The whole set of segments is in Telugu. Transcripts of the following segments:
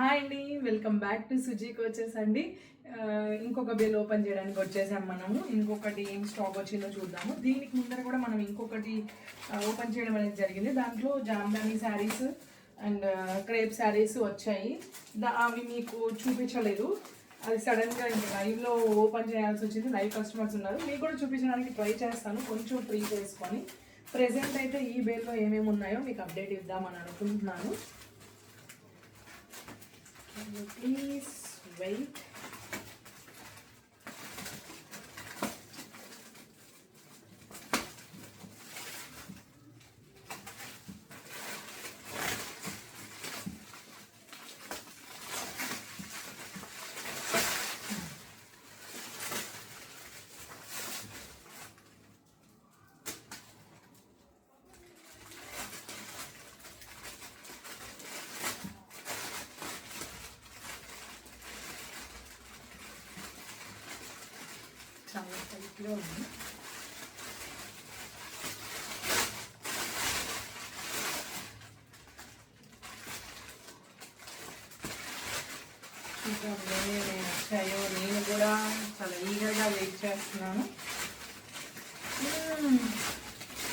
హాయ్ అండి, welcome back to Suji coaches అండి. ఇంకొక బిల్ ఓపెన్ చేయడానికి వచ్చేసాం మనము. ఇంకొకటి ఏం స్టాక్ వచ్చిందో చూద్దాము. దీనికి ముందర కూడా మనం ఇంకొకటి ఓపెన్ చేయడం అనేది జరిగింది. దాంట్లో జామ్దాని శారీస్ అండ్ క్రేప్ శారీస్ వచ్చాయి. అవి మీకు చూపించలేదు. అది సడన్గా ఇంకా లైవ్లో ఓపెన్ చేయాల్సి వచ్చింది. లైవ్ కస్టమర్స్ ఉన్నారు, మీకు కూడా చూపించడానికి ట్రై చేస్తాను కొంచెం ఫ్రీ చేసుకొని. ప్రెజెంట్ అయితే ఈ బేల్లో ఏమేమి ఉన్నాయో మీకు అప్డేట్ ఇద్దామని అనుకుంటున్నాను. Can you please wait? చాలా టైట్గా ఉంది. ఇంకా ఏమేమి వచ్చాయో నేను కూడా చాలా ఈగర్గా వెయిట్ చేస్తున్నాను.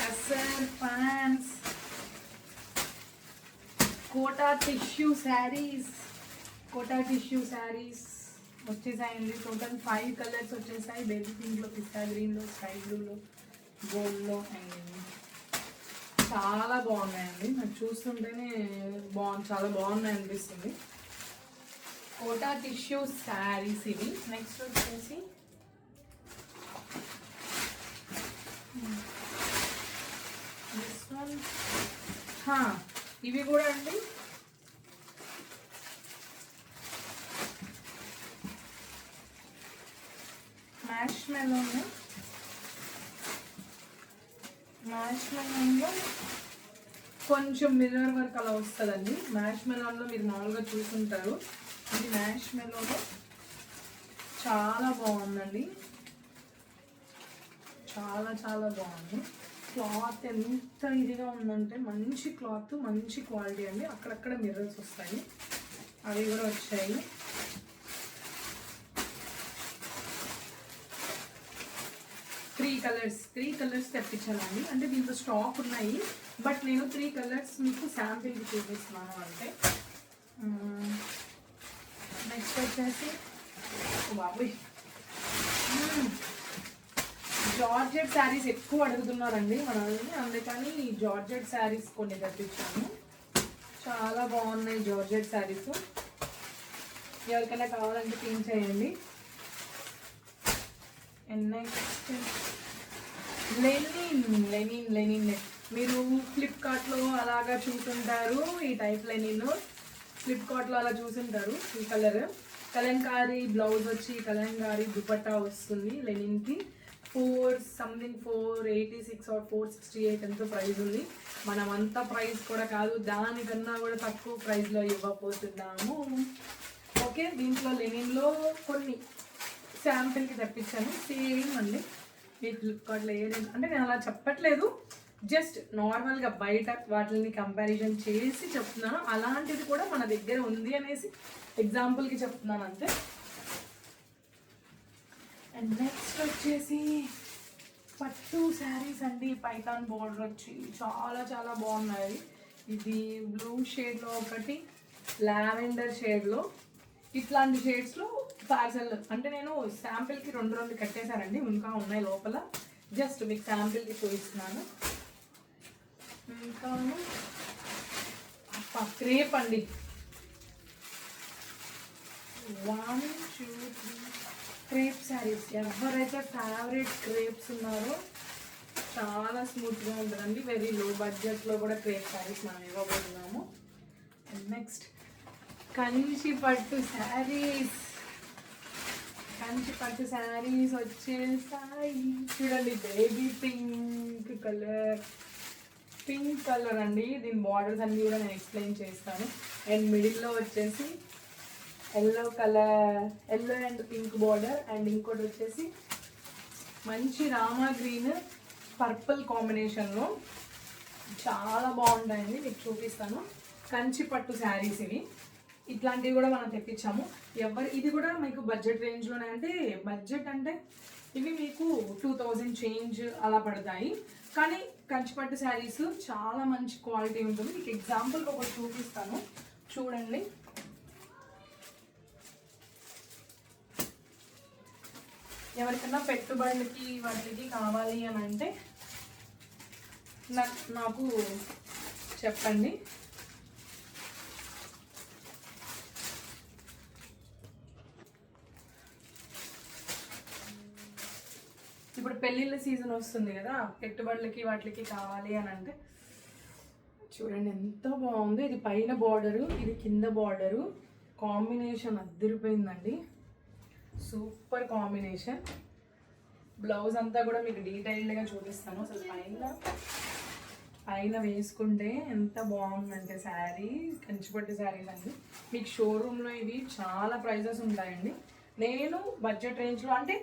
SR fans Kota tissue sarees వచ్చేసాయండి. టోటల్ 5 కలర్స్ వచ్చేసాయి. బేబీ పింక్లో, పిస్తా గ్రీన్లో, స్కై బ్లూలో, గోల్డ్లో అండ్ చాలా బాగున్నాయండి. నాకు చూస్తుంటేనే చాలా బాగున్నాయి అనిపిస్తుంది. కోటా టిష్యూ శారీస్ ఇవి. నెక్స్ట్ వచ్చేసి ఇవి కూడా అండి మ్యాష్ మెలోన్లో కొంచెం మిర్రర్ వర్క్ అలా వస్తుందండి. మ్యాష్ మెలోన్లో మీరు మామూలుగా చూసుంటారు. ఇది మ్యాష్ మెలోన్లో చాలా బాగుందండి. చాలా చాలా బాగుంది. క్లాత్ ఎంత ఇదిగా ఉందంటే మంచి క్లాత్, మంచి క్వాలిటీ అండి. అక్కడక్కడ మిర్రర్స్ వస్తాయి, అవి కూడా వచ్చాయి. త్రీ కలర్స్ తెప్పించాలండి. అంటే దీంట్లో స్టాక్ ఉన్నాయి, బట్ నేను 3 కలర్స్ మీకు శాంపిల్కి చూపిస్తున్నాను. అంటే నెక్స్ట్ వచ్చేసి బాబోయ్, జార్జెట్ శారీస్ ఎక్కువ అడుగుతున్నారండి మనల్ని, అందుకని జార్జెట్ శారీస్ కొన్ని తెప్పించాను. చాలా బాగున్నాయి జార్జెట్ శారీస్. ఎవరికైనా కావాలంటే థింక్ చేయండి. అండ్ నెక్స్ట్ లెనిన్ మీరు ఫ్లిప్కార్ట్లో అలాగా చూసుంటారు. ఈ టైప్ లెనిన్ ఫ్లిప్కార్ట్లో అలా చూసుంటారు. ఈ కలంకారీ బ్లౌజ్ వచ్చి కలంకారీ దుపట్టా వస్తుంది. లెనిన్కి 486 or 468 ఎంతో ప్రైస్ ఉంది. మనం అంత ప్రైస్ కూడా కాదు, దానికన్నా కూడా తక్కువ ప్రైస్లో ఇవ్వబోతున్నాము. ఓకే, దీంట్లో లెనిన్లో కొన్ని శాంపిల్కి తెప్పించాను. సేమ్ అండి. మీ ఫ్లిప్కార్ట్లో ఏదైనా అంటే నేను అలా చెప్పట్లేదు, జస్ట్ నార్మల్గా బయట వాటిని కంపారిజన్ చేసి చెప్తున్నాను. అలాంటిది కూడా మన దగ్గర ఉంది అనేసి ఎగ్జాంపుల్కి చెప్తున్నాను అంతే. అండ్ నెక్స్ట్ వచ్చేసి పట్టు శారీస్ అండి. పైథాన్ బోర్డర్ వచ్చి చాలా చాలా బాగున్నాయి. ఇది బ్లూ షేడ్లో ఒకటి, లావెండర్ షేడ్లో, ఇట్లాంటి షేడ్స్లో పార్సల్. అంటే నేను శాంపిల్కి 2 కట్టేశానండి, ఇంకా ఉన్నాయి లోపల. జస్ట్ మీకు శాంపిల్కి చూపిస్తున్నాను. ఇంకా క్రేప్ అండి. 1 2 3 క్రేప్ శారీస్. ఎవరైతే ఫేవరెట్ క్రేప్స్ ఉన్నారో చాలా స్మూత్గా ఉంటుందండి. వెరీ లో బడ్జెట్లో కూడా క్రేప్ శారీస్ మనం ఇవ్వబోతున్నాము. అండ్ నెక్స్ట్ కంచి పట్టు శారీస్ వచ్చేసాయి. చూడండి, బేబీ పింక్ కలర్ అండి. దీని బార్డర్స్ అన్నీ కూడా నేను ఎక్స్ప్లెయిన్ చేస్తాను. అండ్ మిడిల్లో వచ్చేసి yellow and pink border. And ఇంకోటి వచ్చేసి మంచి రామా గ్రీన్ పర్పుల్ కాంబినేషన్లో చాలా బాగుంటాయండి. మీకు చూపిస్తాను. కంచి పట్టు శారీస్ ఇవి. ఇట్లాంటివి కూడా మనం తెప్పించాము. ఇది కూడా మీకు బడ్జెట్ రేంజ్లోనే, అంటే బడ్జెట్ అంటే ఇవి మీకు 2000 చేంజ్ అలా పడతాయి. కానీ కంచిపట్టు శారీస్ చాలా మంచి క్వాలిటీ ఉంటుంది. మీకు ఎగ్జాంపుల్కి ఒకటి చూపిస్తాను చూడండి. ఎవరికైనా పెట్టుబడులకి వాటికి కావాలి అని అంటే నాకు చెప్పండి. ఇప్పుడు పెళ్ళిళ్ళ సీజన్ వస్తుంది కదా, పెట్టుబడులకి వాటికి కావాలి అని అంటే చూడండి ఎంత బాగుంది. ఇది పైన బార్డరు, ఇది కింద బార్డరు, కాంబినేషన్ అద్దరిపోయిందండి. Super combination. బ్లౌజ్ అంతా కూడా మీకు డీటెయిల్డ్గా చూపిస్తాను. అసలు పైన వేసుకుంటే ఎంత బాగుందంటే శారీ, కంచిపట్టు శారీస్ అండి. మీకు షోరూంలో ఇవి చాలా ప్రైజెస్ ఉంటాయండి. నేను బడ్జెట్ రేంజ్లో, అంటే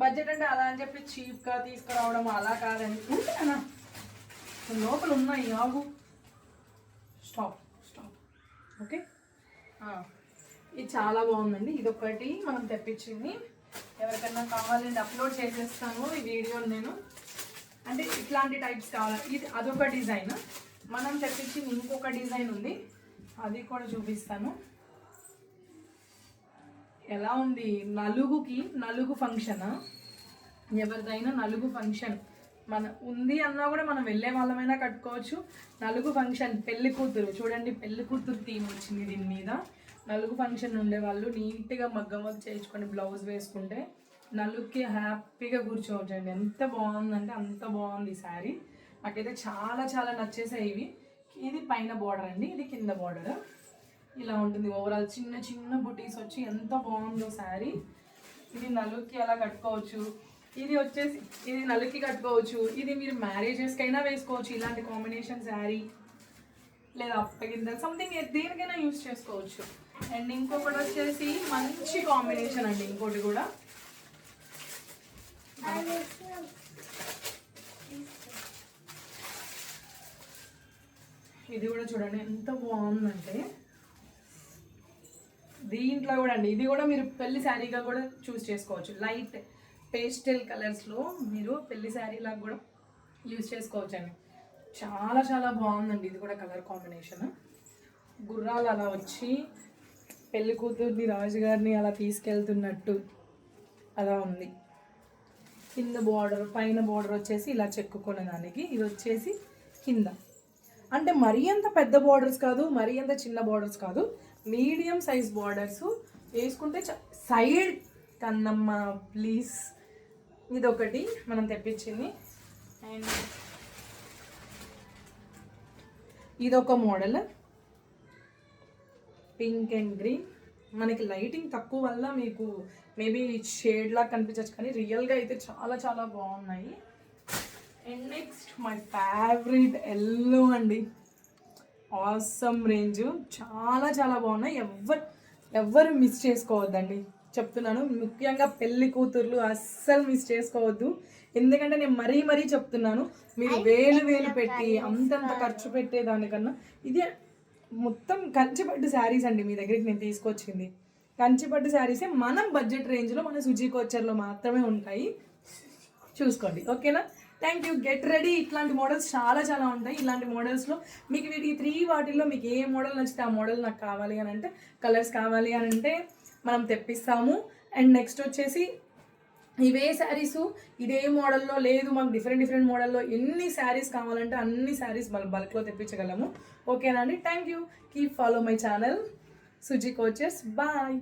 బడ్జెట్ అంటే అలా అని చెప్పి చీప్గా తీసుకురావడం అలా కాదండి. ఉంటానా లోపల ఉన్నాయి, ఆగు, స్టాప్. ఓకే, ఇది చాలా బాగుందండి. ఇదొకటి మనం తెప్పించింది. ఎవరికన్నా కావాలంటే అప్లోడ్ చేసేస్తాను ఈ వీడియోని నేను. అంటే ఇట్లాంటి టైప్స్ కావాలి. ఇది అదొక డిజైన్. మనం తెప్పించింది ఇంకొక డిజైన్ ఉంది, అది కూడా చూపిస్తాను. ఎలా ఉంది, నలుగు ఫంక్షన్, ఎవరిదైనా నలుగు ఫంక్షన్ మన ఉంది అన్నా కూడా మనం వెళ్ళే వాళ్ళమైనా కట్టుకోవచ్చు. నలుగు ఫంక్షన్, పెళ్లి కూతురు చూడండి, పెళ్లి కూతురు థీమ్ వచ్చింది దీని మీద. నలుగు ఫంక్షన్ ఉండేవాళ్ళు నీట్గా మగ్గం వర్క్ చేయించుకొని బ్లౌజ్ వేసుకుంటే నలుగుకి హ్యాపీగా కూర్చోవచ్చండి. ఎంత బాగుందంటే అంత బాగుంది ఈ శారీ. నాకైతే చాలా చాలా నచ్చేసాయి ఇవి. ఇది పైన బార్డర్ అండి, ఇది కింద బార్డర్. ఇలా ఉంటుంది ఓవరాల్. చిన్న చిన్న బుటీస్ వచ్చి ఎంత బాగుందో శారీ. ఇది నలుగుకి అలా కట్టుకోవచ్చు. ఇది వచ్చేసి ఇది నలుగుకి కట్టుకోవచ్చు. ఇది మీరు మ్యారేజెస్కి అయినా వేసుకోవచ్చు ఇలాంటి కాంబినేషన్ శారీ, లేదా అప్పగింత సంథింగ్ దేనికైనా యూజ్ చేసుకోవచ్చు. అండ్ ఇంకొకటి వచ్చేసి మంచి కాంబినేషన్ అండి. ఇంకోటి కూడా ఇది కూడా చూడండి ఎంత బాగుందంటే. దీంట్లో కూడా అండి, ఇది కూడా మీరు పెళ్లి శారీగా కూడా చూస్ చేసుకోవచ్చు. లైట్ పేస్టల్ కలర్స్లో మీరు పెళ్లి శారీలాగా కూడా యూజ్ చేసుకోవచ్చు అండి. చాలా చాలా బాగుందండి. ఇది కూడా కలర్ కాంబినేషన్. గుర్రాలు అలా వచ్చి పెళ్లి కూతుర్ని రాజుగారిని అలా తీసుకెళ్తున్నట్టు అలా ఉంది. కింద బార్డర్, పైన బార్డర్ వచ్చేసి ఇలా చెక్కుకునే దానికి. ఇది వచ్చేసి కింద, అంటే మరీ అంత పెద్ద బార్డర్స్ కాదు, మరీ అంత చిన్న బార్డర్స్ కాదు, మీడియం సైజ్ బార్డర్స్ వేసుకుంటే సైడ్ కన్నమ్మ ప్లీజ్. ఇదొకటి మనం తెప్పించింది. అండ్ ఇదొక మోడల్, పింక్ అండ్ గ్రీన్. మనకి లైటింగ్ తక్కువ వల్ల మీకు మేబీ షేడ్ లాగా కనిపించచ్చు, కానీ రియల్గా అయితే చాలా చాలా బాగున్నాయి. And next my favourite yellow అండి. ఆసమ్ రేంజ్, చాలా చాలా బాగున్నాయి. ఎవ్వరు మిస్ చేసుకోవద్దండి చెప్తున్నాను. ముఖ్యంగా పెళ్లి కూతుర్లు అస్సలు మిస్ చేసుకోవద్దు. ఎందుకంటే నేను మరీ చెప్తున్నాను, మీరు వేలు పెట్టి అంతంత ఖర్చు పెట్టేదానికన్నా ఇదే మొత్తం కంచిపట్టు శారీస్ అండి. మీ దగ్గరికి నేను తీసుకొచ్చింది కంచిపట్టు శారీసే. మనం బడ్జెట్ రేంజ్లో మన సుజీ కోచర్లో మాత్రమే ఉంటాయి, చూసుకోండి. ఓకేనా? Thank you. Get ready. ఇట్లాంటి మోడల్స్ చాలా చాలా ఉంటాయి. ఇలాంటి మోడల్స్లో మీకు వీటి 3 వాటిల్లో మీకు ఏ మోడల్ నచ్చితే ఆ మోడల్ నాకు కావాలి అని అంటే, కలర్స్ కావాలి అని అంటే మనం తెప్పిస్తాము. అండ్ నెక్స్ట్ వచ్చేసి ఇవే శారీస్ ఇదే మోడల్లో లేదు, మాకు డిఫరెంట్ మోడల్లో ఎన్ని శారీస్ కావాలంటే అన్ని శారీస్ బల్క్లో తెప్పించగలము. ఓకేనా అండి? Thank you. Keep follow my channel Suji coutures. Bye.